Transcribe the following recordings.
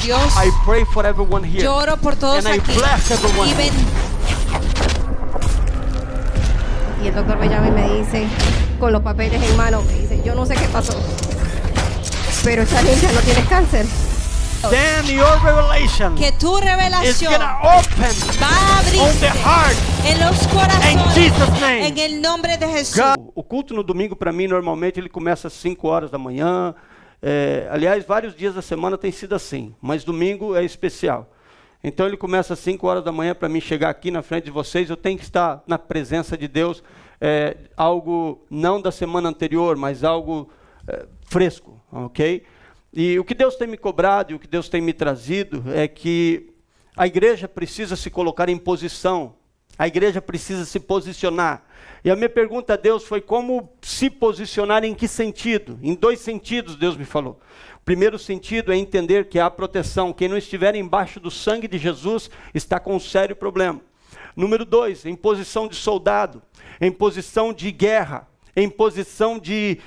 Dios, I pray for everyone here. yo oro por todos And I aquí. bless everyone. Y Y el doctor me llama y me dice, con los papeles en mano, me dice, yo no sé qué pasó, pero esta niña no tiene cáncer. Then your revelation que tu is revelación gonna open va a on the abrirse heart. en los In corazones Jesus' name. en el nombre de Jesús. O culto no domingo para mim normalmente ele começa às 5 horas da manhã. Aliás, vários dias da semana tem sido assim, mas domingo é especial. Então ele começa às 5 horas da manhã. Para mim chegar aqui na frente de vocês, eu tenho que estar na presença de Deus. Algo não da semana anterior, mas algo fresco, ok? E o que Deus tem me cobrado e o que Deus tem me trazido é que a igreja precisa se colocar em posição, a igreja precisa se posicionar. E a minha pergunta a Deus foi como se posicionar, em que sentido? Em 2 sentidos Deus me falou. O primeiro sentido é entender que há proteção. Quem não estiver embaixo do sangue de Jesus está com um sério problema. Número 2, em posição de soldado, em posição de guerra, em posição de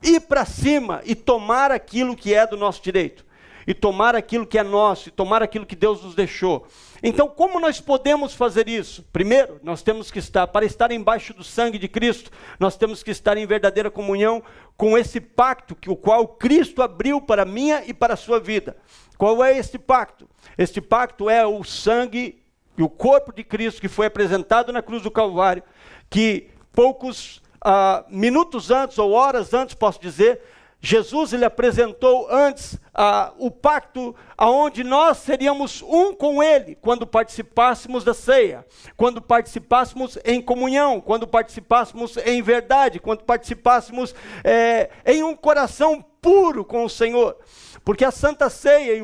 ir para cima e tomar aquilo que é do nosso direito, e tomar aquilo que é nosso, e tomar aquilo que Deus nos deixou. Então, como nós podemos fazer isso? Primeiro, nós temos que para estar embaixo do sangue de Cristo, nós temos que estar em verdadeira comunhão com esse pacto, o qual Cristo abriu para a minha e para a sua vida. Qual é este pacto? Este pacto é o sangue e o corpo de Cristo que foi apresentado na cruz do Calvário, que poucos minutos antes, ou horas antes, posso dizer, Jesus ele apresentou antes o pacto aonde nós seríamos um com ele, quando participássemos da ceia, quando participássemos em comunhão, quando participássemos em verdade, quando participássemos em um coração puro com o Senhor. Porque a Santa Ceia, e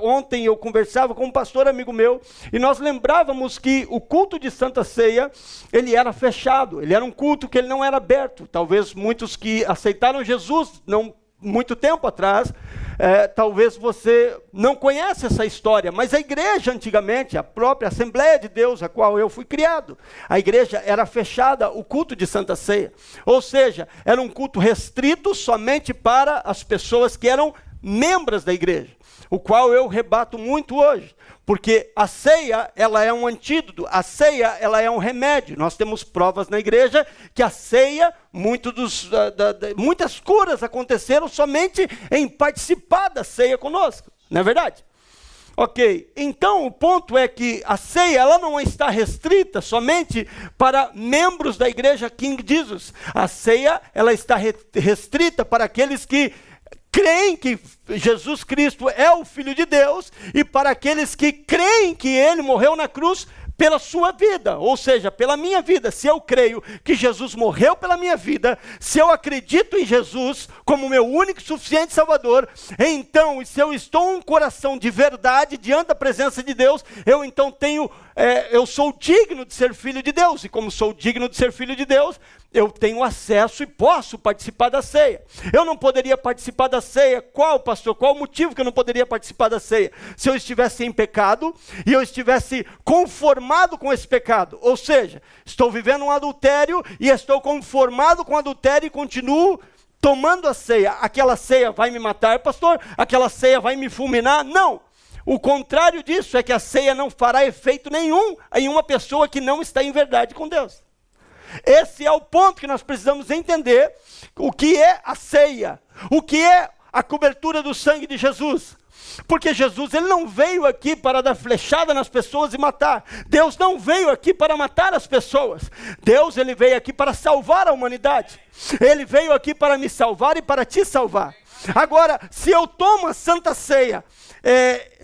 ontem eu conversava com um pastor amigo meu, e nós lembrávamos que o culto de Santa Ceia, ele era fechado, ele era um culto que ele não era aberto. Talvez muitos que aceitaram Jesus não muito tempo atrás, talvez você não conhece essa história, mas a igreja antigamente, a própria Assembleia de Deus, a qual eu fui criado, a igreja era fechada, o culto de Santa Ceia. Ou seja, era um culto restrito somente para as pessoas que eram membros da igreja, o qual eu rebato muito hoje, porque a ceia, ela é um antídoto, a ceia, ela é um remédio. Nós temos provas na igreja que a ceia, muitas curas aconteceram somente em participar da ceia conosco, não é verdade? Ok, então o ponto é que a ceia, ela não está restrita somente para membros da igreja King Jesus. A ceia, ela está restrita para aqueles que creem que Jesus Cristo é o Filho de Deus, e para aqueles que creem que Ele morreu na cruz pela sua vida, ou seja, pela minha vida. Se eu creio que Jesus morreu pela minha vida, se eu acredito em Jesus como meu único e suficiente Salvador, então, e se eu estou em um coração de verdade diante da presença de Deus, eu então eu sou digno de ser filho de Deus, e como sou digno de ser filho de Deus, eu tenho acesso e posso participar da ceia. Eu não poderia participar da ceia. Qual, pastor? Qual o motivo que eu não poderia participar da ceia? Se eu estivesse em pecado e eu estivesse conformado com esse pecado. Ou seja, estou vivendo um adultério e estou conformado com o adultério e continuo tomando a ceia. Aquela ceia vai me matar, pastor? Aquela ceia vai me fulminar? Não. O contrário disso é que a ceia não fará efeito nenhum em uma pessoa que não está em verdade com Deus. Esse é o ponto que nós precisamos entender, o que é a ceia, o que é a cobertura do sangue de Jesus. Porque Jesus, ele não veio aqui para dar flechada nas pessoas e matar. Deus não veio aqui para matar as pessoas. Deus, ele veio aqui para salvar a humanidade. Ele veio aqui para me salvar e para te salvar. Agora, se eu tomo a Santa Ceia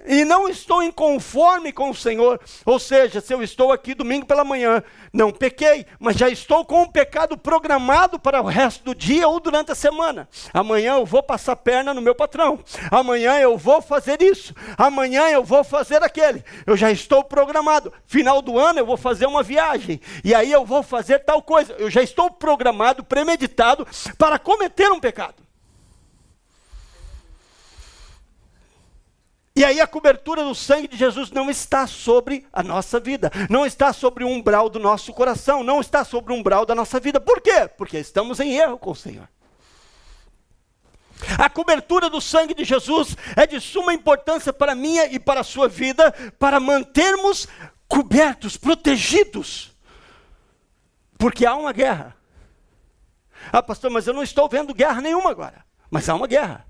e não estou inconforme com o Senhor, ou seja, se eu estou aqui domingo pela manhã, não pequei, mas já estou com o pecado programado para o resto do dia ou durante a semana. Amanhã eu vou passar perna no meu patrão, amanhã eu vou fazer isso, amanhã eu vou fazer aquele, eu já estou programado. Final do ano eu vou fazer uma viagem, e aí eu vou fazer tal coisa, eu já estou programado, premeditado para cometer um pecado. E aí a cobertura do sangue de Jesus não está sobre a nossa vida, não está sobre o umbral do nosso coração, não está sobre o umbral da nossa vida. Por quê? Porque estamos em erro com o Senhor. A cobertura do sangue de Jesus é de suma importância para a minha e para a sua vida, para mantermos cobertos, protegidos, porque há uma guerra. Ah, pastor, mas eu não estou vendo guerra nenhuma agora. Mas há uma guerra.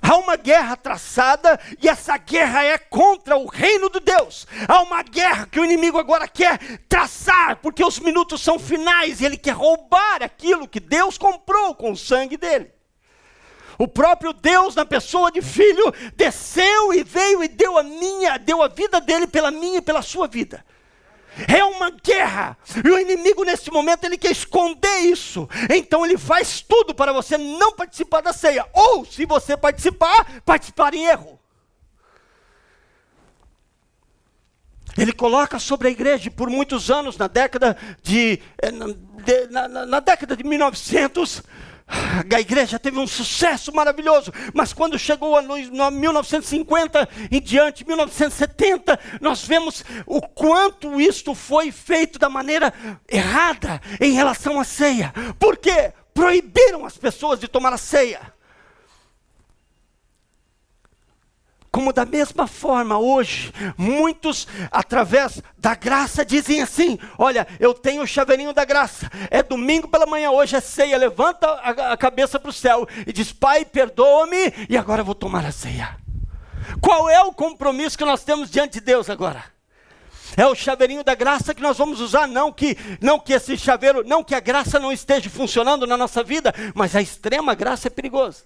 Há uma guerra traçada, e essa guerra é contra o reino de Deus. Há uma guerra que o inimigo agora quer traçar, porque os minutos são finais, e ele quer roubar aquilo que Deus comprou com o sangue dele. O próprio Deus, na pessoa de Filho, desceu e veio e deu a vida dele pela minha e pela sua vida. É uma guerra, e o inimigo nesse momento ele quer esconder isso, então ele faz tudo para você não participar da ceia, ou se você participar em erro. Ele coloca sobre a igreja por muitos anos, na década de 1900, a igreja teve um sucesso maravilhoso, mas quando chegou a 1950 em diante, 1970, nós vemos o quanto isto foi feito da maneira errada em relação à ceia. Por quê? Proibiram as pessoas de tomar a ceia. Como da mesma forma hoje, muitos através da graça dizem assim: olha, eu tenho o chaveirinho da graça, é domingo pela manhã, hoje é ceia, levanta a cabeça para o céu e diz: Pai, perdoa-me, e agora eu vou tomar a ceia. Qual é o compromisso que nós temos diante de Deus agora? É o chaveirinho da graça que nós vamos usar, não que esse chaveiro, não que a graça não esteja funcionando na nossa vida, mas a extrema graça é perigosa.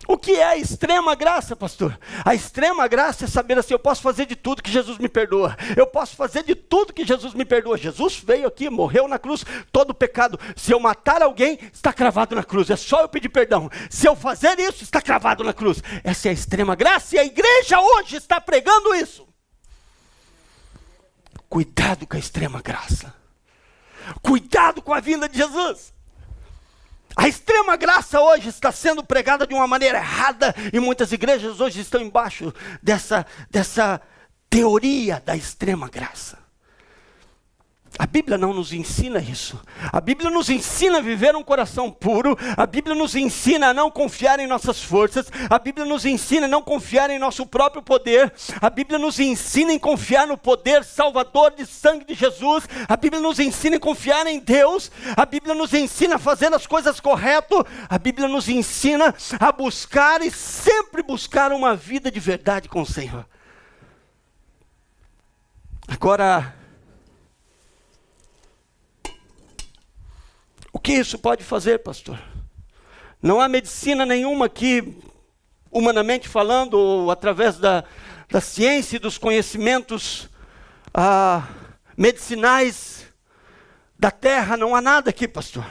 O que é a extrema graça, pastor? A extrema graça é saber assim: eu posso fazer de tudo que Jesus me perdoa. Eu posso fazer de tudo que Jesus me perdoa. Jesus veio aqui, morreu na cruz, todo pecado. Se eu matar alguém, está cravado na cruz. É só eu pedir perdão. Se eu fazer isso, está cravado na cruz. Essa é a extrema graça, e a igreja hoje está pregando isso. Cuidado com a extrema graça. Cuidado com a vinda de Jesus. A extrema graça hoje está sendo pregada de uma maneira errada, e muitas igrejas hoje estão embaixo dessa teoria da extrema graça. A Bíblia não nos ensina isso. A Bíblia nos ensina a viver um coração puro. A Bíblia nos ensina a não confiar em nossas forças. A Bíblia nos ensina a não confiar em nosso próprio poder. A Bíblia nos ensina em confiar no poder salvador de sangue de Jesus. A Bíblia nos ensina em confiar em Deus. A Bíblia nos ensina a fazer as coisas corretas. A Bíblia nos ensina a buscar e sempre buscar uma vida de verdade com o Senhor. Agora, o que isso pode fazer, pastor? Não há medicina nenhuma que, humanamente falando, ou através da ciência e dos conhecimentos medicinais da terra, não há nada aqui, pastor.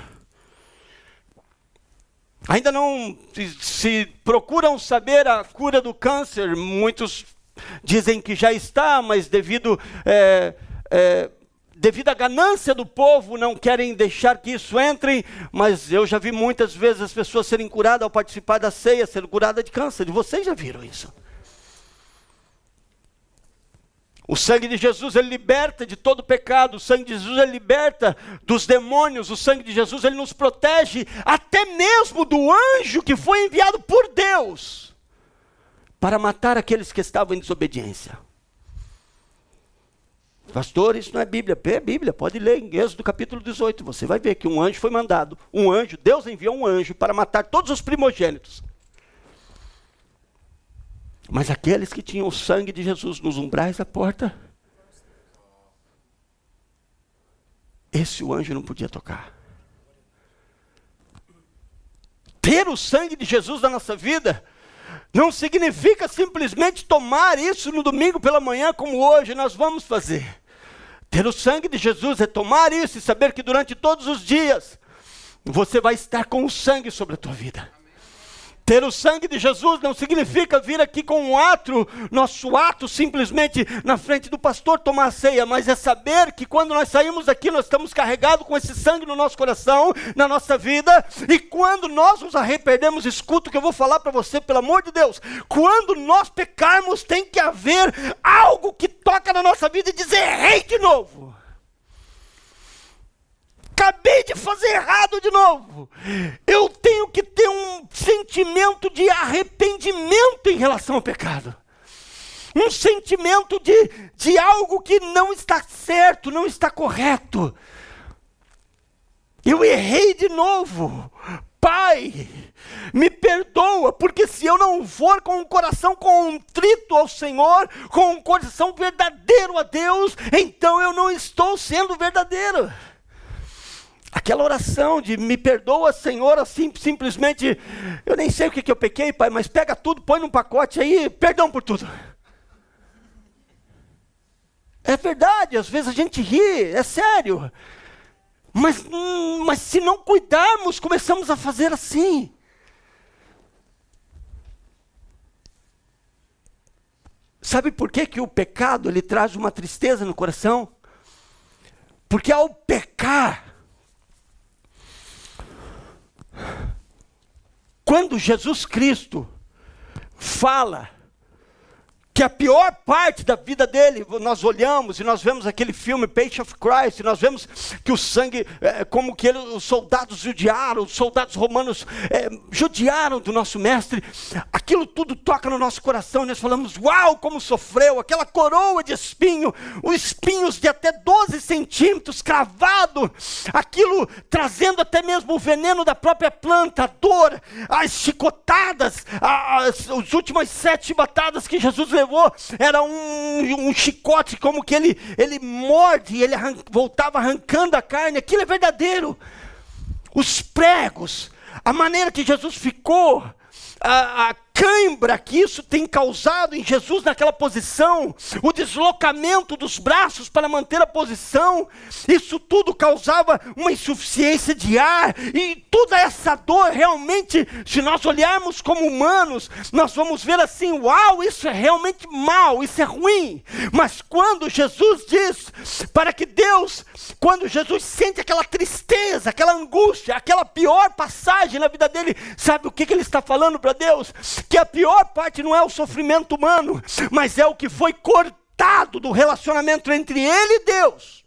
Ainda não se procuram saber a cura do câncer. Muitos dizem que já está, mas devido à ganância do povo, não querem deixar que isso entre. Mas eu já vi muitas vezes as pessoas serem curadas ao participar da ceia, serem curadas de câncer. Vocês já viram isso? O sangue de Jesus, ele liberta de todo pecado. O sangue de Jesus, ele liberta dos demônios. O sangue de Jesus, ele nos protege até mesmo do anjo que foi enviado por Deus para matar aqueles que estavam em desobediência. Pastor, isso não é Bíblia. É Bíblia, pode ler em Êxodo capítulo 18. Você vai ver que um anjo foi mandado. Deus enviou um anjo para matar todos os primogênitos. Mas aqueles que tinham o sangue de Jesus nos umbrais da porta, esse o anjo não podia tocar. Ter o sangue de Jesus na nossa vida não significa simplesmente tomar isso no domingo pela manhã, como hoje nós vamos fazer. Ter o sangue de Jesus é tomar isso e saber que durante todos os dias você vai estar com o sangue sobre a tua vida. Ter o sangue de Jesus não significa vir aqui com nosso ato simplesmente na frente do pastor tomar a ceia, mas é saber que quando nós saímos daqui, nós estamos carregados com esse sangue no nosso coração, na nossa vida, e quando nós nos arrependemos, escuta o que eu vou falar para você, pelo amor de Deus, quando nós pecarmos, tem que haver algo que toca na nossa vida e dizer: errei de novo. Acabei acabei de fazer errado de novo. Eu tenho que ter um sentimento de arrependimento em relação ao pecado. Um sentimento de algo que não está certo, não está correto. Eu errei de novo. Pai, me perdoa, porque se eu não for com um coração contrito ao Senhor, com um coração verdadeiro a Deus, então eu não estou sendo verdadeiro. Aquela oração de me perdoa, Senhor, assim, simplesmente, eu nem sei o que eu pequei, Pai, mas pega tudo, põe num pacote aí, perdão por tudo. É verdade, às vezes a gente ri, é sério. Mas se não cuidarmos, começamos a fazer assim. Sabe por que o pecado ele traz uma tristeza no coração? Porque ao pecar, quando Jesus Cristo fala que a pior parte da vida dele, nós olhamos e nós vemos aquele filme Passion of Christ, e nós vemos que o sangue, como que os soldados judiaram, os soldados romanos judiaram do nosso mestre, aquilo tudo toca no nosso coração, e nós falamos, uau, como sofreu, aquela coroa de espinho, os espinhos de até 12 centímetros cravado, aquilo trazendo até mesmo o veneno da própria planta, a dor, as chicotadas, as últimas 7 chibatadas que Jesus levou, era um chicote, como que ele morde, e ele voltava arrancando a carne, aquilo é verdadeiro. Os pregos, a maneira que Jesus ficou, a cãibra que isso tem causado em Jesus naquela posição, o deslocamento dos braços para manter a posição, isso tudo causava uma insuficiência de ar, e toda essa dor realmente, se nós olharmos como humanos, nós vamos ver assim, uau, isso é realmente mal, isso é ruim. Mas quando Jesus diz, para que Deus, quando Jesus sente aquela tristeza, aquela angústia, aquela pior passagem na vida dele, sabe o que ele está falando para Deus? Que a pior parte não é o sofrimento humano, mas é o que foi cortado do relacionamento entre ele e Deus.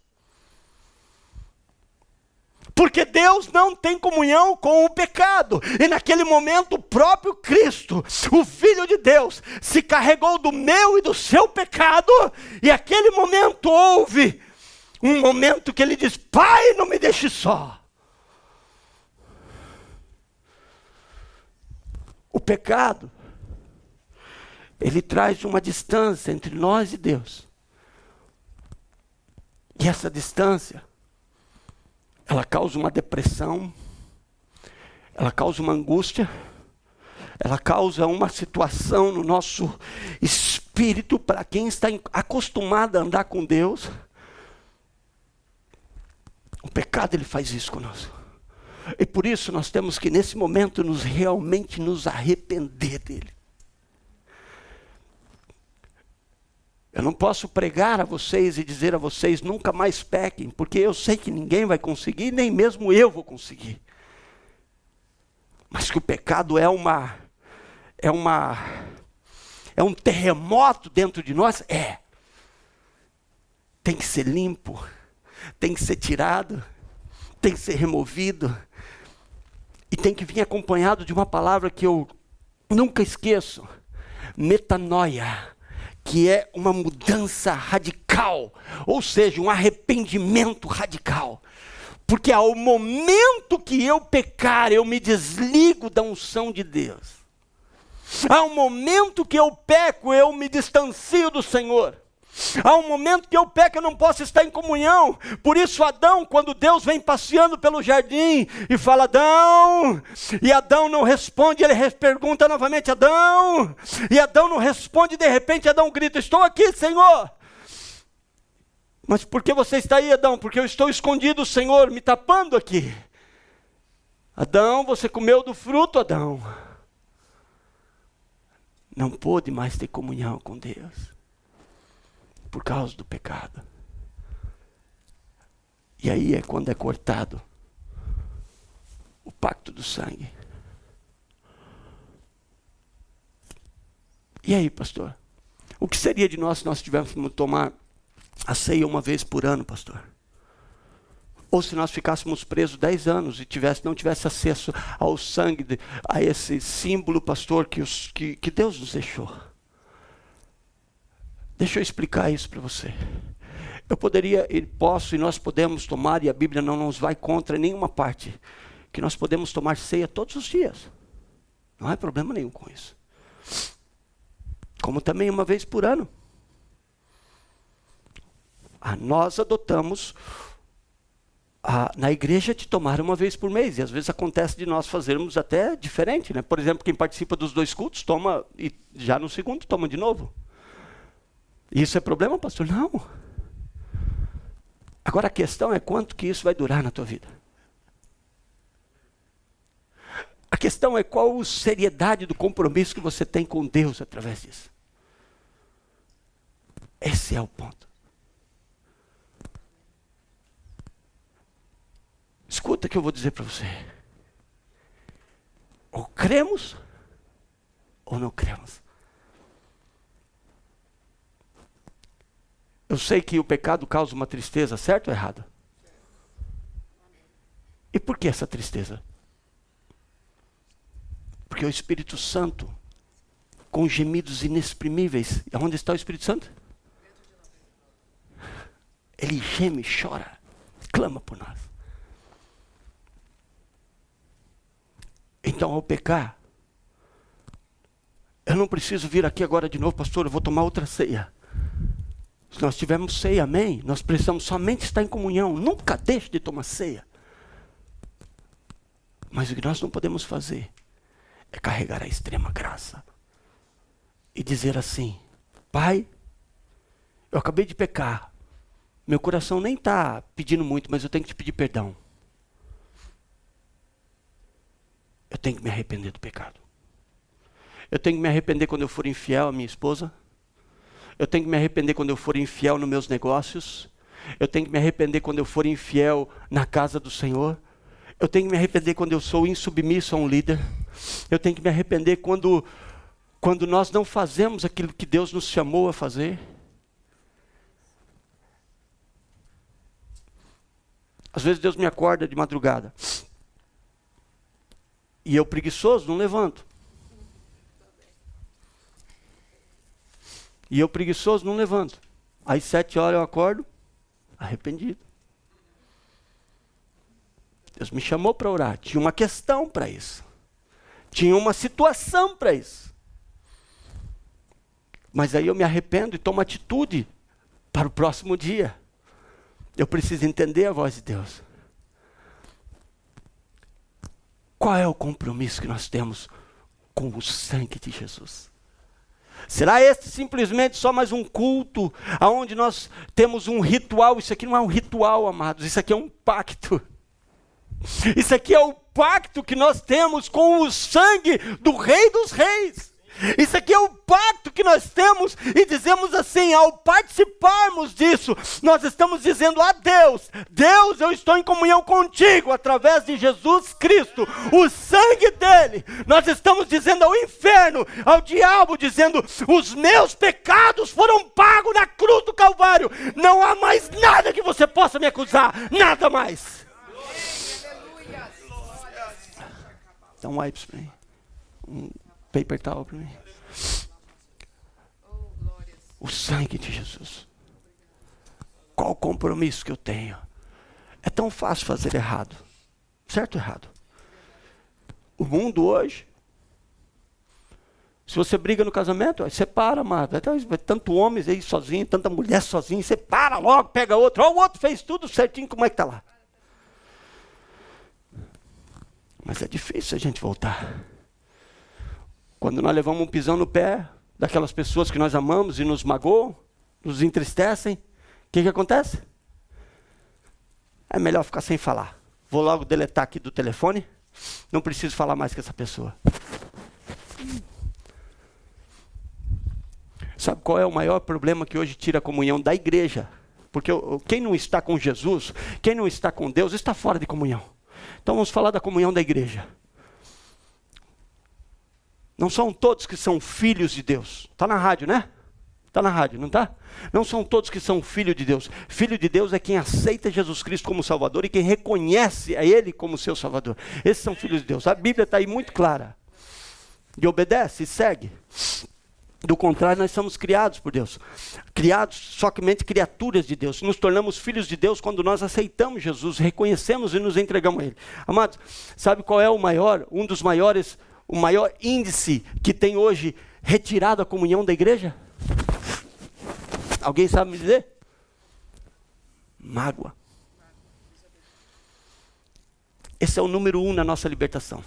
Porque Deus não tem comunhão com o pecado. E naquele momento o próprio Cristo, o Filho de Deus, se carregou do meu e do seu pecado. E aquele momento houve um momento que ele diz, Pai, não me deixe só. O pecado, ele traz uma distância entre nós e Deus. E essa distância, ela causa uma depressão, ela causa uma angústia, ela causa uma situação no nosso espírito, para quem está acostumado a andar com Deus. O pecado, ele faz isso conosco. E por isso nós temos que nesse momento realmente nos arrepender dele. Eu não posso pregar a vocês e dizer a vocês nunca mais pequem, porque eu sei que ninguém vai conseguir, nem mesmo eu vou conseguir. Mas que o pecado é um terremoto dentro de nós, tem que ser limpo, tem que ser tirado, tem que ser removido, e tem que vir acompanhado de uma palavra que eu nunca esqueço, metanoia, que é uma mudança radical, ou seja, um arrependimento radical. Porque ao momento que eu pecar, eu me desligo da unção de Deus. Ao momento que eu peco, eu me distancio do Senhor. Há um momento que eu peco, eu não posso estar em comunhão. Por isso Adão, quando Deus vem passeando pelo jardim e fala, Adão, e Adão não responde, ele pergunta novamente, Adão, e Adão não responde, de repente Adão grita, estou aqui, Senhor. Mas por que você está aí, Adão? Porque eu estou escondido, Senhor, me tapando aqui. Adão, você comeu do fruto, Adão. Não pôde mais ter comunhão com Deus. Por causa do pecado. E aí é quando é cortado o pacto do sangue. E aí, pastor? O que seria de nós se nós tivéssemos que tomar a ceia uma vez por ano, pastor? Ou se nós ficássemos presos 10 anos e não tivesse acesso ao sangue, a esse símbolo, pastor, que Deus nos deixou. Deixa eu explicar isso para você. Eu poderia, e nós podemos tomar, e a Bíblia não nos vai contra nenhuma parte, que nós podemos tomar ceia todos os dias. Não há problema nenhum com isso. Como também uma vez por ano. Nós adotamos na igreja de tomar uma vez por mês. E às vezes acontece de nós fazermos até diferente, né? Por exemplo, quem participa dos 2 cultos, toma, e já no segundo toma de novo. Isso é problema, pastor? Não. Agora a questão é quanto que isso vai durar na tua vida. A questão é qual a seriedade do compromisso que você tem com Deus através disso. Esse é o ponto. Escuta o que eu vou dizer para você. Ou cremos, ou não cremos. Eu sei que o pecado causa uma tristeza, certo ou errado? E por que essa tristeza? Porque o Espírito Santo, com gemidos inexprimíveis, onde está o Espírito Santo? Ele geme, chora, clama por nós. Então, ao pecar, eu não preciso vir aqui agora de novo, pastor, eu vou tomar outra ceia. Se nós tivermos ceia, amém, nós precisamos somente estar em comunhão. Nunca deixe de tomar ceia. Mas o que nós não podemos fazer é carregar a extrema graça. E dizer assim, Pai, eu acabei de pecar. Meu coração nem está pedindo muito, mas eu tenho que te pedir perdão. Eu tenho que me arrepender do pecado. Eu tenho que me arrepender quando eu for infiel à minha esposa. Eu tenho que me arrepender quando eu for infiel nos meus negócios. Eu tenho que me arrepender quando eu for infiel na casa do Senhor. Eu tenho que me arrepender quando eu sou insubmisso a um líder. Eu tenho que me arrepender quando nós não fazemos aquilo que Deus nos chamou a fazer. Às vezes Deus me acorda de madrugada. E eu preguiçoso, não levanto. E eu preguiçoso, não levanto. Às 7 horas eu acordo, arrependido. Deus me chamou para orar. Tinha uma questão para isso. Tinha uma situação para isso. Mas aí eu me arrependo e tomo atitude para o próximo dia. Eu preciso entender a voz de Deus. Qual é o compromisso que nós temos com o sangue de Jesus? Será este simplesmente só mais um culto, onde nós temos um ritual? Isso aqui não é um ritual, amados, isso aqui é um pacto. Isso aqui é o pacto que nós temos com o sangue do Rei dos Reis. Isso aqui é o pacto que nós temos e dizemos assim, ao participarmos disso, nós estamos dizendo a Deus, Deus, eu estou em comunhão contigo através de Jesus Cristo, o sangue dele. Nós estamos dizendo ao inferno, ao diabo, dizendo, os meus pecados foram pagos na cruz do Calvário, não há mais nada que você possa me acusar, nada mais. Dá um wipes para mim. Paper towel para mim. O sangue de Jesus. Qual o compromisso que eu tenho? É tão fácil fazer errado. Certo ou errado? O mundo hoje, se você briga no casamento, separa, amado. Vai tanto homem aí sozinho, tanta mulher sozinha, separa logo, pega outro. Ó, o outro fez tudo certinho, como é que está lá? Mas é difícil a gente voltar. Quando nós levamos um pisão no pé daquelas pessoas que nós amamos e nos magoam, nos entristecem, o que acontece? É melhor ficar sem falar. Vou logo deletar aqui do telefone, não preciso falar mais com essa pessoa. Sabe qual é o maior problema que hoje tira a comunhão da igreja? Porque quem não está com Jesus, quem não está com Deus, está fora de comunhão. Então vamos falar da comunhão da igreja. Não são todos que são filhos de Deus. Está na rádio, né? Está na rádio, não está? Não são todos que são filho de Deus. Filho de Deus é quem aceita Jesus Cristo como Salvador e quem reconhece a Ele como seu Salvador. Esses são filhos de Deus. A Bíblia está aí muito clara. E obedece, e segue. Do contrário, nós somos criados por Deus. Criados, somente criaturas de Deus. Nos tornamos filhos de Deus quando nós aceitamos Jesus, reconhecemos e nos entregamos a Ele. Amados, sabe qual é o maior índice que tem hoje retirado a comunhão da igreja? Alguém sabe me dizer? Mágoa. Esse é o número 1 na nossa libertação.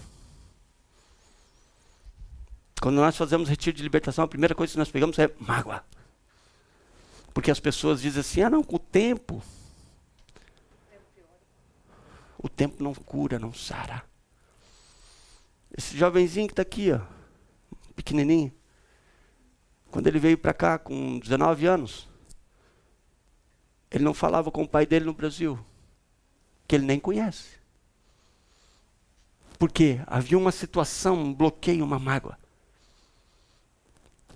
Quando nós fazemos retiro de libertação, a primeira coisa que nós pegamos é mágoa. Porque as pessoas dizem assim, não, com o tempo não cura, não sara. Esse jovenzinho que está aqui, ó, pequenininho, quando ele veio para cá com 19 anos, ele não falava com o pai dele no Brasil, que ele nem conhece. Porque havia uma situação, um bloqueio, uma mágoa.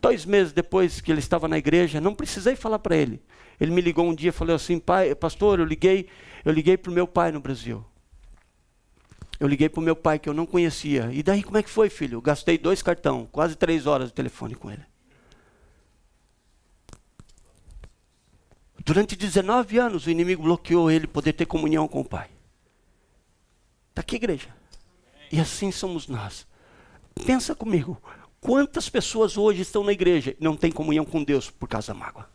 2 meses depois que ele estava na igreja, não precisei falar para ele. Ele me ligou um dia e falou assim, pastor, eu liguei para o meu pai no Brasil. Eu liguei para o meu pai que eu não conhecia. E daí como é que foi, filho? Eu gastei 2 cartões, quase 3 horas de telefone com ele. Durante 19 anos o inimigo bloqueou ele poder ter comunhão com o pai. Está aqui, igreja. E assim somos nós. Pensa comigo. Quantas pessoas hoje estão na igreja e não têm comunhão com Deus por causa da mágoa?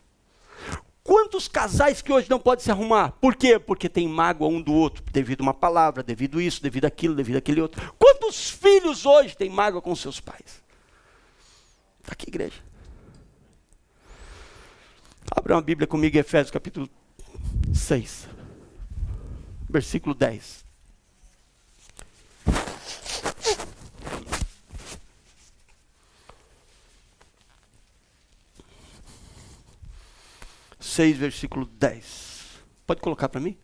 Quantos casais que hoje não podem se arrumar? Por quê? Porque tem mágoa um do outro, devido a uma palavra, devido a isso, devido àquilo, devido àquele outro. Quantos filhos hoje têm mágoa com seus pais? Está aqui, igreja. Abra uma Bíblia comigo em Efésios capítulo 6, versículo 10. Versículo 10. Pode colocar para mim?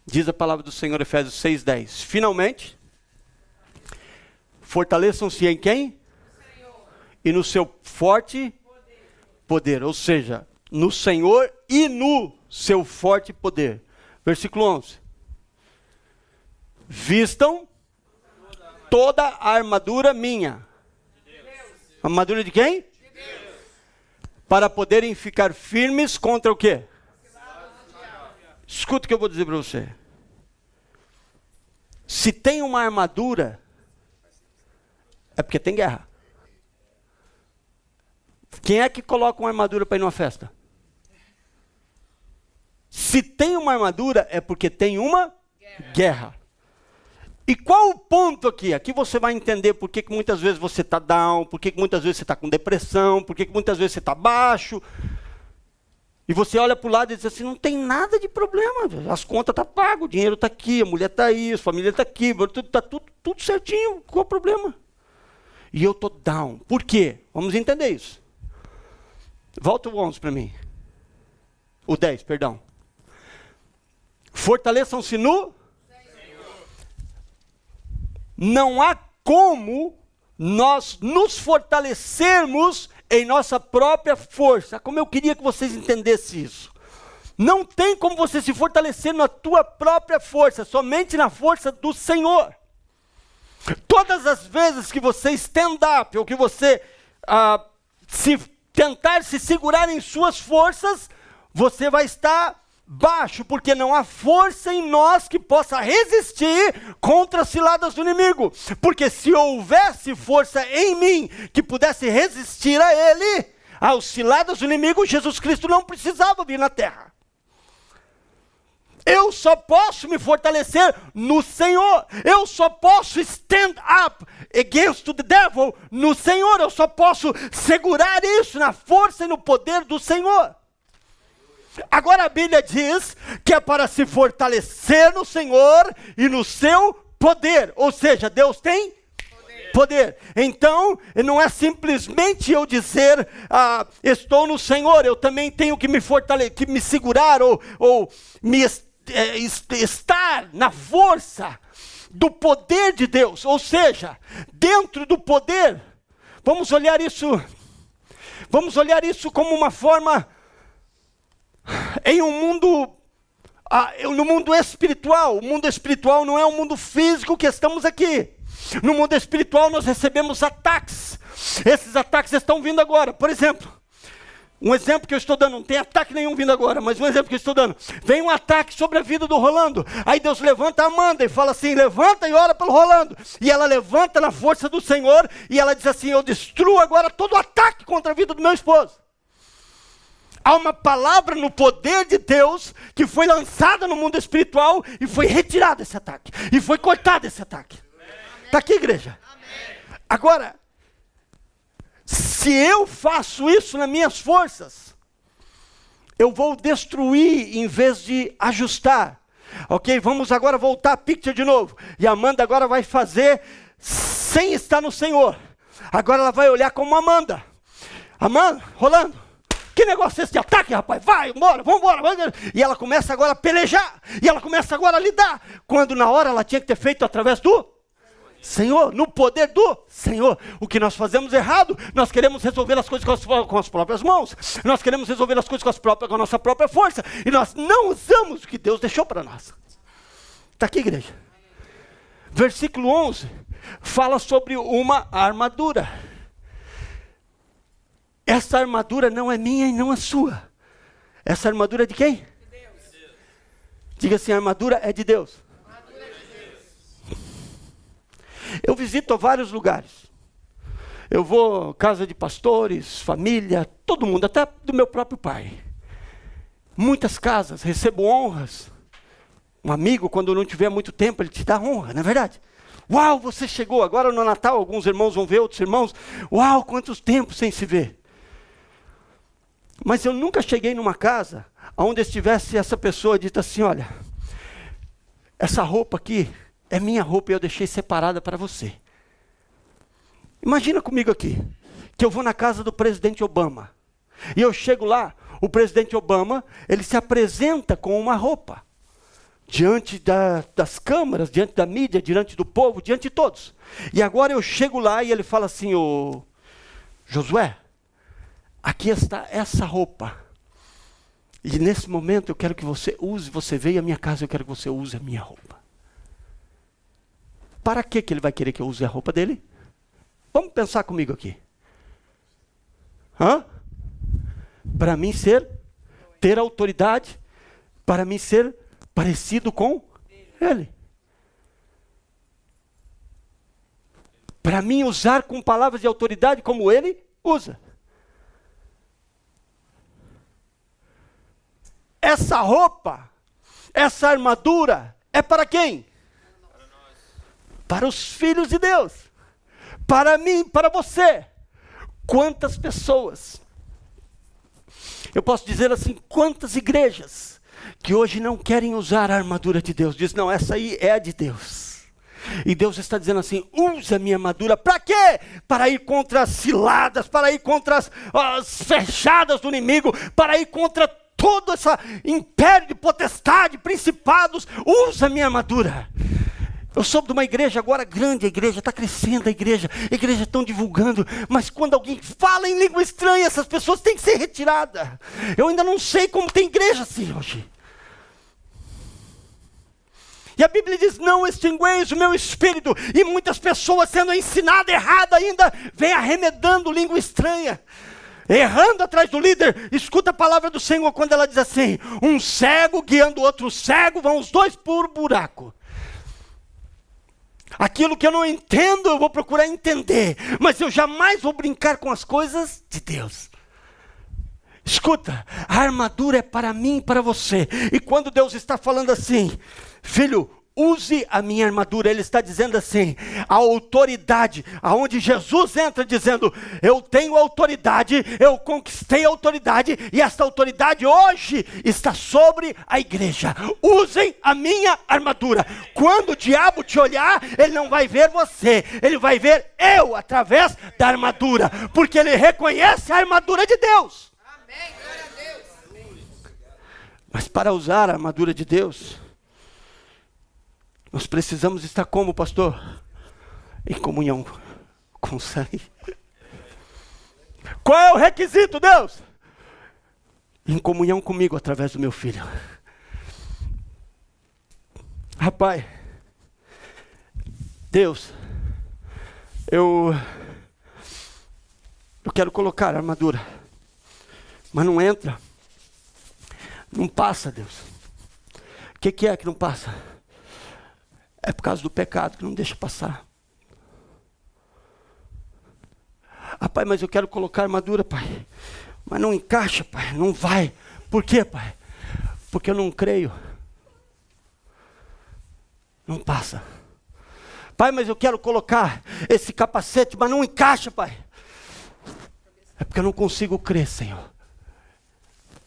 Diz a palavra do Senhor, Efésios 6:10. Finalmente, fortaleçam-se em quem? Senhor. E no seu forte poder. Ou seja, no Senhor e no seu forte poder. Versículo 11. Vistam toda a armadura minha. A armadura de quem? De Deus. Para poderem ficar firmes contra o quê? Escuta o que eu vou dizer para você. Se tem uma armadura, é porque tem guerra. Quem é que coloca uma armadura para ir numa festa? Se tem uma armadura, é porque tem uma guerra. E qual o ponto aqui? Aqui você vai entender por que muitas vezes você está down, por que muitas vezes você está com depressão, por que muitas vezes você está baixo. E você olha para o lado e diz assim, não tem nada de problema, as contas estão pagas, o dinheiro está aqui, a mulher está aí, a família está aqui, está tudo certinho, qual o problema? E eu estou down. Por quê? Vamos entender isso. Volta o 11 para mim. O 10, perdão. Fortaleçam-se no... Não há como nós nos fortalecermos em nossa própria força. Como eu queria que vocês entendessem isso. Não tem como você se fortalecer na tua própria força, somente na força do Senhor. Todas as vezes que você stand up, ou que você tentar se segurar em suas forças, você vai estar baixo, porque não há força em nós que possa resistir contra as ciladas do inimigo. Porque se houvesse força em mim que pudesse resistir a ele, às ciladas do inimigo, Jesus Cristo não precisava vir na terra. Eu só posso me fortalecer no Senhor. Eu só posso stand up against the devil no Senhor. Eu só posso segurar isso na força e no poder do Senhor. Agora a Bíblia diz que é para se fortalecer no Senhor e no seu poder. Ou seja, Deus tem poder. Então, não é simplesmente eu dizer, estou no Senhor, eu também tenho que me fortalecer, que me segurar ou estar na força do poder de Deus, ou seja, dentro do poder, vamos olhar isso como uma forma, em um mundo, no mundo espiritual. O mundo espiritual não é o mundo físico que estamos aqui. No mundo espiritual nós recebemos ataques. Esses ataques estão vindo agora. Por exemplo, um exemplo que eu estou dando, não tem ataque nenhum vindo agora, mas um exemplo que eu estou dando. Vem um ataque sobre a vida do Rolando. Aí Deus levanta a Amanda e fala assim, levanta e ora pelo Rolando. E ela levanta na força do Senhor e ela diz assim, eu destruo agora todo o ataque contra a vida do meu esposo. Há uma palavra no poder de Deus que foi lançada no mundo espiritual e foi retirado esse ataque. E foi cortado esse ataque. Está aqui, igreja? Agora, se eu faço isso nas minhas forças, eu vou destruir em vez de ajustar. Ok? Vamos agora voltar a picture de novo. E a Amanda agora vai fazer sem estar no Senhor. Agora ela vai olhar como Amanda. Amanda, Rolando, que negócio é esse de ataque, rapaz? Vai, embora, vamos embora. E ela começa agora a pelejar. E ela começa agora a lidar. Quando na hora ela tinha que ter feito através do Senhor, no poder do Senhor. O que nós fazemos errado, nós queremos resolver as coisas com as próprias mãos. Nós queremos resolver as coisas com a nossa própria força. E nós não usamos o que Deus deixou para nós. Está aqui, igreja. Versículo 11 fala sobre uma armadura. Essa armadura não é minha e não é sua. Essa armadura é de quem? De Deus. Diga assim, a armadura é de Deus. Eu visito vários lugares. Eu vou casa de pastores, família, todo mundo, até do meu próprio pai. Muitas casas, recebo honras. Um amigo, quando não tiver muito tempo, ele te dá honra, não é verdade? Uau, você chegou, agora no Natal, alguns irmãos vão ver outros irmãos. Uau, quantos tempos sem se ver. Mas eu nunca cheguei numa casa onde estivesse essa pessoa dita assim, olha, essa roupa aqui é minha roupa e eu deixei separada para você. Imagina comigo aqui, que eu vou na casa do presidente Obama. E eu chego lá, o presidente Obama, ele se apresenta com uma roupa. Diante das câmaras, diante da mídia, diante do povo, diante de todos. E agora eu chego lá e ele fala assim, ô Josué, aqui está essa roupa. E nesse momento eu quero que você use, você veio à minha casa, eu quero que você use a minha roupa. Para que ele vai querer que eu use a roupa dele? Vamos pensar comigo aqui. Para mim ter autoridade, para mim ser parecido com ele. Para mim usar com palavras de autoridade como ele usa. Essa roupa, essa armadura é para quem? Para os filhos de Deus, para mim, para você. Quantas pessoas, eu posso dizer assim, quantas igrejas que hoje não querem usar a armadura de Deus, diz, não, essa aí é a de Deus. E Deus está dizendo assim, use a minha armadura, para quê? Para ir contra as ciladas, para ir contra as fechadas do inimigo, para ir contra todo esse império de potestade, principados, usa a minha armadura. Eu soube de uma igreja agora grande, a igreja está crescendo, a igreja estão divulgando, mas quando alguém fala em língua estranha, essas pessoas têm que ser retiradas. Eu ainda não sei como tem igreja assim hoje. E a Bíblia diz, não extingueis o meu espírito, e muitas pessoas sendo ensinadas errado ainda, vem arremedando língua estranha, errando atrás do líder. Escuta a palavra do Senhor quando ela diz assim, um cego guiando outro cego, vão os dois por buraco. Aquilo que eu não entendo, eu vou procurar entender. Mas eu jamais vou brincar com as coisas de Deus. Escuta, a armadura é para mim e para você. E quando Deus está falando assim, filho, use a minha armadura, Ele está dizendo assim, a autoridade, aonde Jesus entra dizendo, eu tenho autoridade, eu conquistei a autoridade, e esta autoridade hoje está sobre a igreja. Usem a minha armadura. Quando o diabo te olhar, ele não vai ver você, ele vai ver eu através da armadura, porque ele reconhece a armadura de Deus. Amém, glória a Deus. Mas para usar a armadura de Deus, Nós precisamos estar como, pastor? Em comunhão com o sangue. Qual é o requisito, Deus? Em comunhão comigo através do meu filho. Rapaz, Deus, eu quero colocar a armadura, mas não entra, não passa, Deus. O que é que não passa? É por causa do pecado que não deixa passar. Pai, mas eu quero colocar a armadura, pai, mas não encaixa, pai, não vai. Por quê, pai? Porque eu não creio. Não passa. Pai, mas eu quero colocar esse capacete, mas não encaixa, pai. É porque eu não consigo crer, Senhor.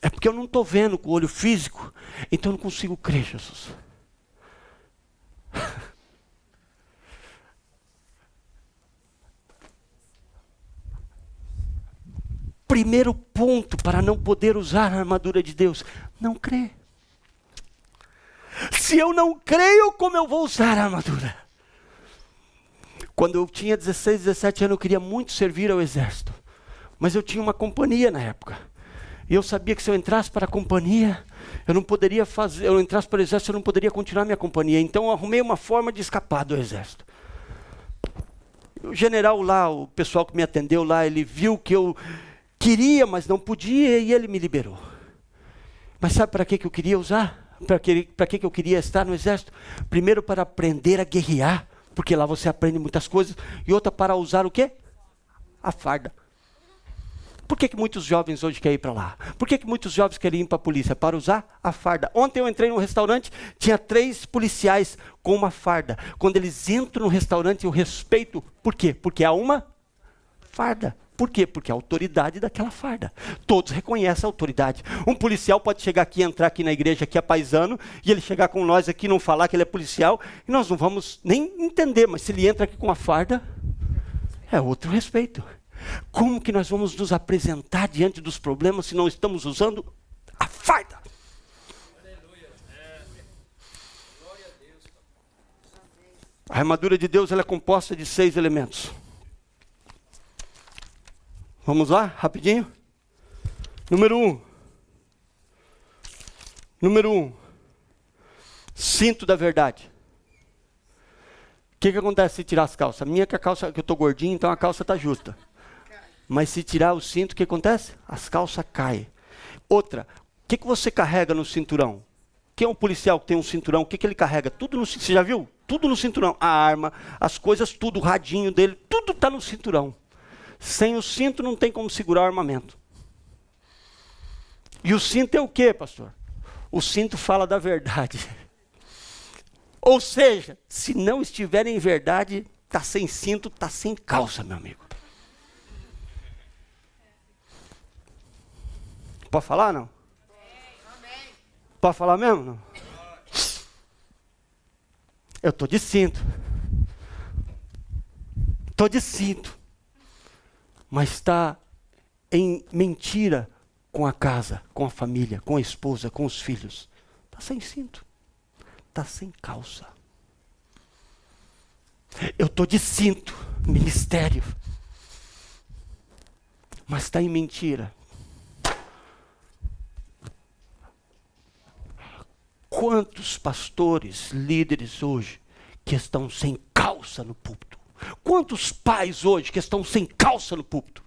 É porque eu não estou vendo com o olho físico, então eu não consigo crer, Jesus. Primeiro ponto para não poder usar a armadura de Deus, não crer. Se eu não creio, como eu vou usar a armadura? Quando eu tinha 16, 17 anos, eu queria muito servir ao exército. Mas eu tinha uma companhia na época. E eu sabia que se eu entrasse para a companhia, eu não poderia fazer, eu entrasse para o exército, eu não poderia continuar minha companhia. Então eu arrumei uma forma de escapar do exército. O general lá, o pessoal que me atendeu lá, ele viu que eu queria, mas não podia, e ele me liberou. Mas sabe para que eu queria usar? Para que eu queria estar no exército? Primeiro para aprender a guerrear, porque lá você aprende muitas coisas. E outra para usar o quê? A farda. Por que muitos jovens hoje querem ir para lá? Por que muitos jovens querem ir para a polícia? Para usar a farda. Ontem eu entrei num restaurante, tinha 3 policiais com uma farda. Quando eles entram no restaurante, eu respeito. Por quê? Porque há uma farda. Por quê? Porque a autoridade daquela farda. Todos reconhecem a autoridade. Um policial pode chegar aqui, entrar aqui na igreja, que é paisano, e ele chegar com nós aqui, não falar que ele é policial, e nós não vamos nem entender, mas se ele entra aqui com a farda, é outro respeito. Como que nós vamos nos apresentar diante dos problemas se não estamos usando a farda? A armadura de Deus ela é composta de 6 elementos. Vamos lá, rapidinho? Número 1. Cinto da verdade. O que acontece se tirar as calças? A minha que a calça, que eu estou gordinho, então a calça está justa. Mas se tirar o cinto, o que acontece? As calças caem. Outra, o que você carrega no cinturão? Quem é um policial que tem um cinturão, o que ele carrega? Tudo no cinturão. Você já viu? Tudo no cinturão. A arma, as coisas, tudo, o radinho dele, tudo está no cinturão. Sem o cinto não tem como segurar o armamento. E o cinto é o quê, pastor? O cinto fala da verdade. Ou seja, se não estiver em verdade, está sem cinto, está sem calça, meu amigo. Pode falar, não? Pode falar mesmo, não? Eu estou de cinto. Estou de cinto. Mas está em mentira com a casa, com a família, com a esposa, com os filhos. Está sem cinto. Está sem calça. Eu estou de cinto, ministério. Mas está em mentira. Quantos pastores, líderes hoje, que estão sem calça no púlpito? Quantos pais hoje que estão sem calça no púlpito?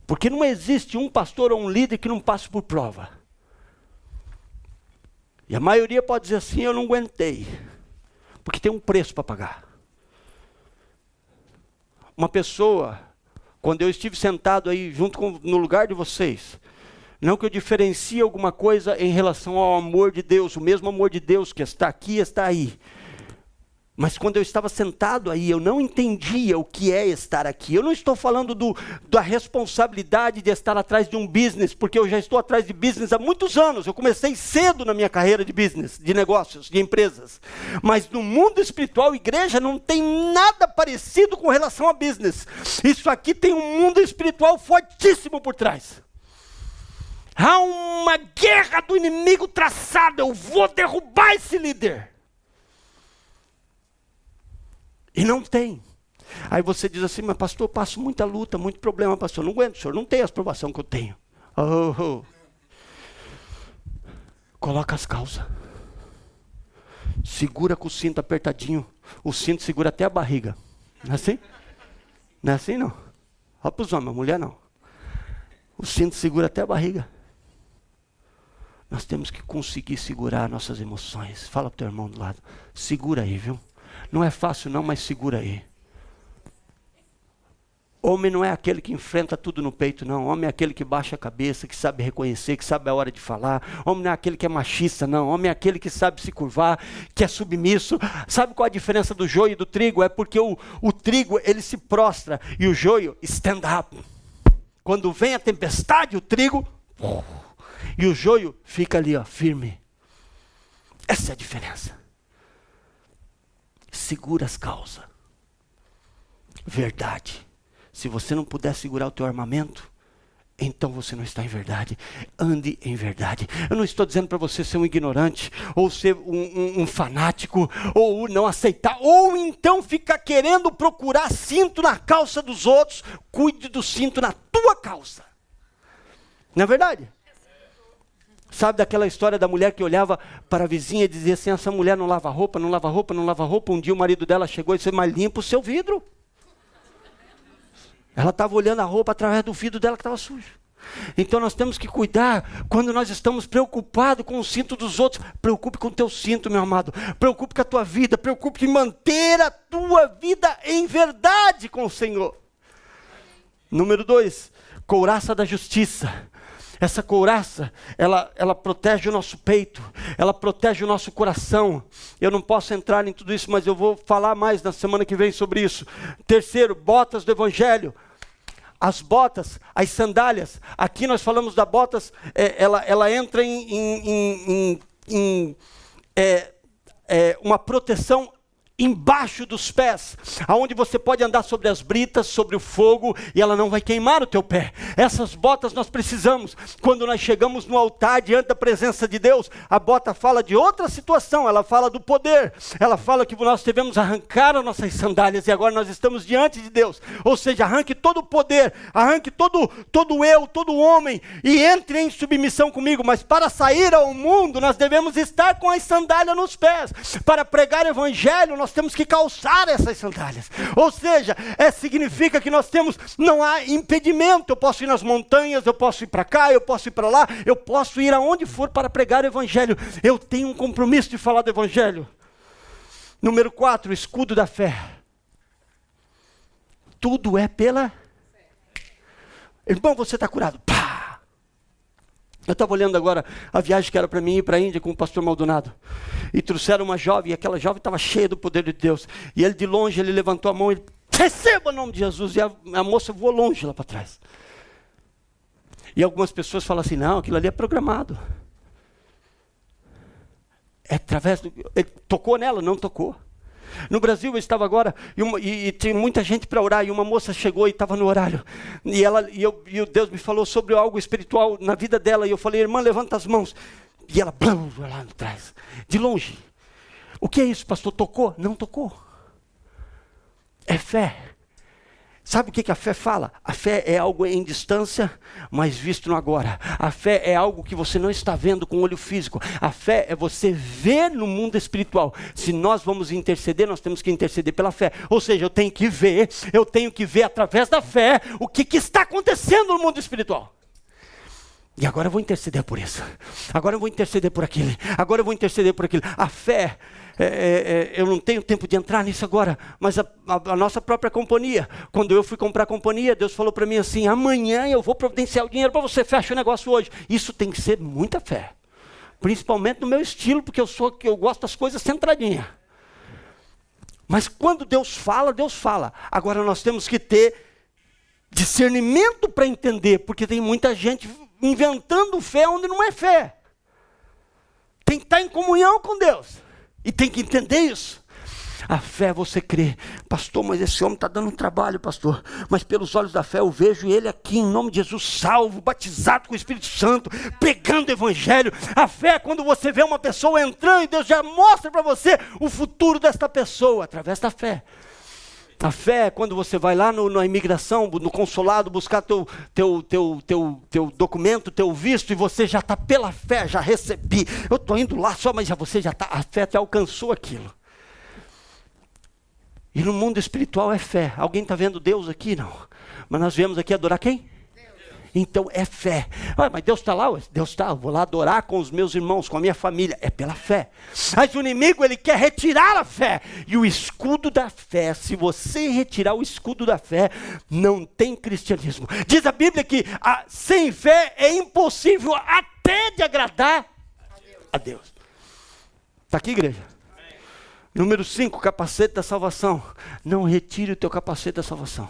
Porque não existe um pastor ou um líder que não passe por prova. E a maioria pode dizer assim, eu não aguentei. Porque tem um preço para pagar. Uma pessoa, quando eu estive sentado aí no lugar de vocês, não que eu diferencie alguma coisa em relação ao amor de Deus, o mesmo amor de Deus que está aqui e está aí. Mas quando eu estava sentado aí, eu não entendia o que é estar aqui. Eu não estou falando da responsabilidade de estar atrás de um business, porque eu já estou atrás de business há muitos anos. Eu comecei cedo na minha carreira de business, de negócios, de empresas. Mas no mundo espiritual, igreja não tem nada parecido com relação a business. Isso aqui tem um mundo espiritual fortíssimo por trás. Há uma guerra do inimigo traçada. Eu vou derrubar esse líder. E não tem. Aí você diz assim, mas pastor, eu passo muita luta, muito problema, pastor. Não aguento, o senhor não tem as provações que eu tenho. Coloca as calças. Segura com o cinto apertadinho. O cinto segura até a barriga. Não é assim? Não é assim não? Olha para os homens, a mulher não. O cinto segura até a barriga. Nós temos que conseguir segurar nossas emoções. Fala para o teu irmão do lado. Segura aí, viu? Não é fácil não, mas segura aí. Homem não é aquele que enfrenta tudo no peito, não. Homem é aquele que baixa a cabeça, que sabe reconhecer, que sabe a hora de falar. Homem não é aquele que é machista, não. Homem é aquele que sabe se curvar, que é submisso. Sabe qual a diferença do joio e do trigo? É porque o trigo, ele se prostra e o joio, stand up. Quando vem a tempestade, o trigo, e o joio fica ali, ó, firme. Essa é a diferença. Segura as calças. Verdade. Se você não puder segurar o teu armamento, então você não está em verdade. Ande em verdade. Eu não estou dizendo para você ser um ignorante, ou ser um fanático, ou não aceitar, ou então ficar querendo procurar cinto na calça dos outros. Cuide do cinto na tua calça. Não é verdade? Sabe daquela história da mulher que olhava para a vizinha e dizia assim, essa mulher não lava roupa, não lava roupa, não lava roupa. Um dia o marido dela chegou e disse, mas limpa o seu vidro. Ela estava olhando a roupa através do vidro dela que estava sujo. Então nós temos que cuidar quando nós estamos preocupados com o cinto dos outros. Preocupe com o teu cinto, meu amado. Preocupe com a tua vida. Preocupe em manter a tua vida em verdade com o Senhor. Número 2, couraça da justiça. Essa couraça, ela protege o nosso peito, ela protege o nosso coração. Eu não posso entrar em tudo isso, mas eu vou falar mais na semana que vem sobre isso. 3, botas do evangelho. As botas, as sandálias. Aqui nós falamos da botas, ela entra em uma proteção embaixo dos pés, aonde você pode andar sobre as britas, sobre o fogo, e ela não vai queimar o teu pé. Essas botas nós precisamos. Quando nós chegamos no altar, diante da presença de Deus, a bota fala de outra situação, ela fala do poder, ela fala que nós devemos arrancar as nossas sandálias, e agora nós estamos diante de Deus, ou seja, arranque todo o poder, arranque todo eu, todo homem, e entre em submissão comigo. Mas para sair ao mundo, nós devemos estar com as sandálias nos pés. Para pregar o evangelho, nós temos que calçar essas sandálias. Ou seja, significa que não há impedimento. Eu posso ir nas montanhas, eu posso ir para cá, eu posso ir para lá, eu posso ir aonde for para pregar o evangelho. Eu tenho um compromisso de falar do evangelho. Número 4, escudo da fé. Tudo é pela fé. Irmão, você está curado. Pá! Eu estava olhando agora a viagem que era para mim ir para a Índia com o pastor Maldonado. E trouxeram uma jovem, e aquela jovem estava cheia do poder de Deus. E ele de longe, ele levantou a mão e receba o nome de Jesus. E a moça voou longe lá para trás. E algumas pessoas falam assim, não, aquilo ali é programado. É através do... Ele tocou nela? Não tocou. No Brasil eu estava agora, e tinha muita gente para orar, e uma moça chegou e estava no horário, e Deus me falou sobre algo espiritual na vida dela, e eu falei, irmã, levanta as mãos, e ela, lá atrás, de longe. O que é isso, pastor? Tocou? Não tocou. É fé. Sabe o que a fé fala? A fé é algo em distância, mas visto no agora. A fé é algo que você não está vendo com o olho físico. A fé é você ver no mundo espiritual. Se nós vamos interceder, nós temos que interceder pela fé. Ou seja, eu tenho que ver através da fé o que está acontecendo no mundo espiritual. E agora eu vou interceder por isso. Agora eu vou interceder por aquilo. Agora eu vou interceder por aquilo. A fé, eu não tenho tempo de entrar nisso agora, mas a nossa própria companhia, quando eu fui comprar a companhia, Deus falou para mim assim, amanhã eu vou providenciar o dinheiro para você, fecha o negócio hoje. Isso tem que ser muita fé. Principalmente no meu estilo, porque eu gosto das coisas centradinhas. Mas quando Deus fala, Deus fala. Agora nós temos que ter discernimento para entender, porque tem muita gente inventando fé onde não é fé. Tem que estar em comunhão com Deus. E tem que entender isso. A fé você crê. Pastor, mas esse homem está dando um trabalho, pastor. Mas pelos olhos da fé eu vejo ele aqui, em nome de Jesus, salvo, batizado com o Espírito Santo, pregando o Evangelho. A fé é quando você vê uma pessoa entrando e Deus já mostra para você o futuro desta pessoa, através da fé. A fé é quando você vai lá na imigração, no consulado, buscar teu documento, teu visto, e você já está pela fé, já recebi. Eu estou indo lá só, mas você já está, a fé te alcançou aquilo. E no mundo espiritual é fé. Alguém está vendo Deus aqui? Não. Mas nós viemos aqui adorar quem? Então é fé. Mas Deus está lá? Deus está, eu vou lá adorar com os meus irmãos, com a minha família. É pela fé. Mas o inimigo, ele quer retirar a fé. E o escudo da fé, se você retirar o escudo da fé, não tem cristianismo. Diz a Bíblia que sem fé é impossível até de agradar a Deus. Está aqui, igreja? Número 5, capacete da salvação. Não retire o teu capacete da salvação.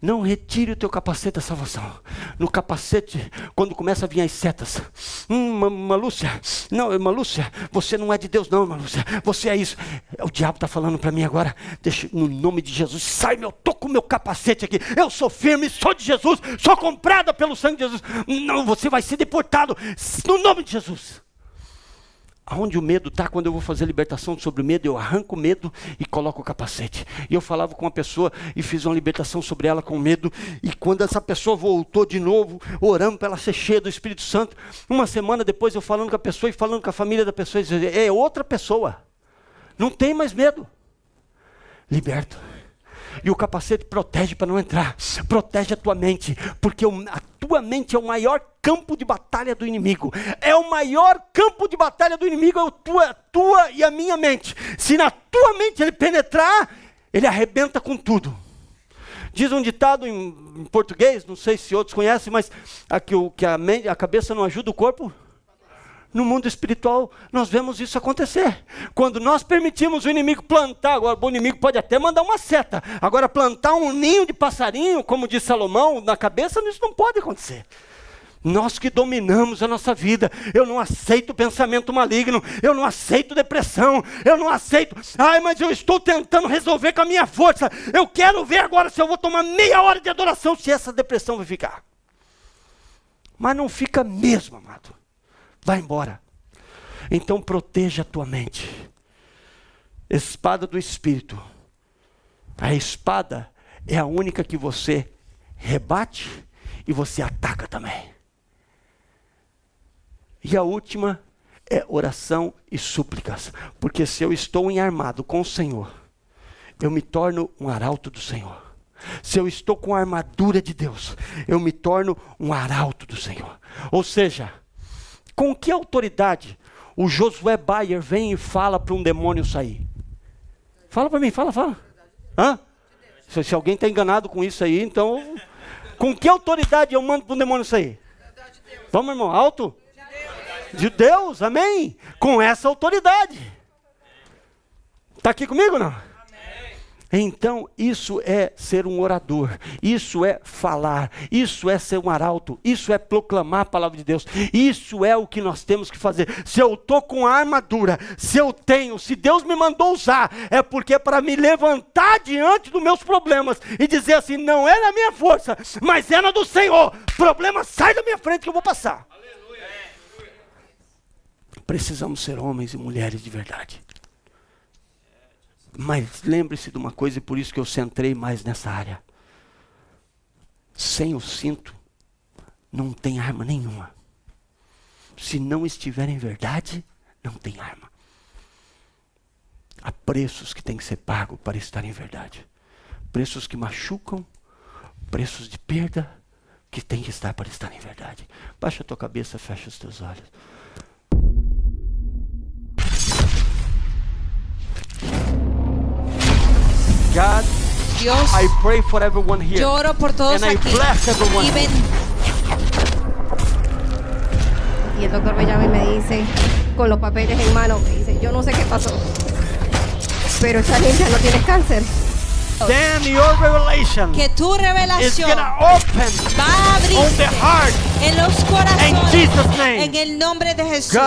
Não retire o teu capacete da salvação. No capacete, quando começa a vir as setas. Malúcia, não, Malúcia, você não é de Deus não, Malúcia. Você é isso. O diabo está falando para mim agora. Deixa, no nome de Jesus, sai, eu estou com o meu capacete aqui. Eu sou firme, sou de Jesus, sou comprada pelo sangue de Jesus. Não, você vai ser deportado. No nome de Jesus. Aonde o medo está, quando eu vou fazer libertação sobre o medo, eu arranco o medo e coloco o capacete. E eu falava com uma pessoa e fiz uma libertação sobre ela com medo. E quando essa pessoa voltou de novo, orando para ela ser cheia do Espírito Santo, uma semana depois eu falando com a pessoa e falando com a família da pessoa, e dizendo, é outra pessoa. Não tem mais medo. Liberto. E o capacete protege para não entrar. Protege a tua mente. Porque a tua mente é o maior campo de batalha do inimigo. É o maior campo de batalha do inimigo. É a tua e a minha mente. Se na tua mente ele penetrar, ele arrebenta com tudo. Diz um ditado em português, não sei se outros conhecem, mas a cabeça não ajuda o corpo. No mundo espiritual, nós vemos isso acontecer. Quando nós permitimos o inimigo plantar, agora o inimigo pode até mandar uma seta. Agora plantar um ninho de passarinho, como diz Salomão, na cabeça, isso não pode acontecer. Nós que dominamos a nossa vida. Eu não aceito pensamento maligno. Eu não aceito depressão. Eu não aceito. Mas eu estou tentando resolver com a minha força. Eu quero ver agora se eu vou tomar meia hora de adoração, se essa depressão vai ficar. Mas não fica mesmo, amado. Vai embora. Então proteja a tua mente. Espada do Espírito. A espada é a única que você rebate e você ataca também. E a última é oração e súplicas. Porque se eu estou enarmado com o Senhor, eu me torno um arauto do Senhor. Se eu estou com a armadura de Deus, eu me torno um arauto do Senhor. Ou seja, com que autoridade o Josué Bayer vem e fala para um demônio sair? Fala para mim, fala. Hã? Se alguém está enganado com isso aí, então... Com que autoridade eu mando para um demônio sair? Vamos, irmão, alto? De Deus, amém? Com essa autoridade. Está aqui comigo, não? Então, isso é ser um orador, isso é falar, isso é ser um arauto, isso é proclamar a palavra de Deus, isso é o que nós temos que fazer. Se eu estou com a armadura, se Deus me mandou usar, é porque é para me levantar diante dos meus problemas e dizer assim, não é na minha força, mas é na do Senhor. Problema, sai da minha frente que eu vou passar. Aleluia. Precisamos ser homens e mulheres de verdade. Mas lembre-se de uma coisa, e por isso que eu centrei mais nessa área. Sem o cinto, não tem arma nenhuma. Se não estiver em verdade, não tem arma. Há preços que têm que ser pagos para estar em verdade. Preços que machucam, preços de perda, que tem que estar para estar em verdade. Baixa a tua cabeça, fecha os teus olhos. God, Dios, I pray for everyone here. yo oro por todos And I aquí. bless everyone. Y el doctor me llama y me dice, con los papeles en mano, me dice, yo no sé qué pasó, pero esta niña no tiene cáncer. Then your revelation Que tu is revelación gonna open va a on the abrirse heart en los in corazones Jesus' name. en el nombre de Jesús. God,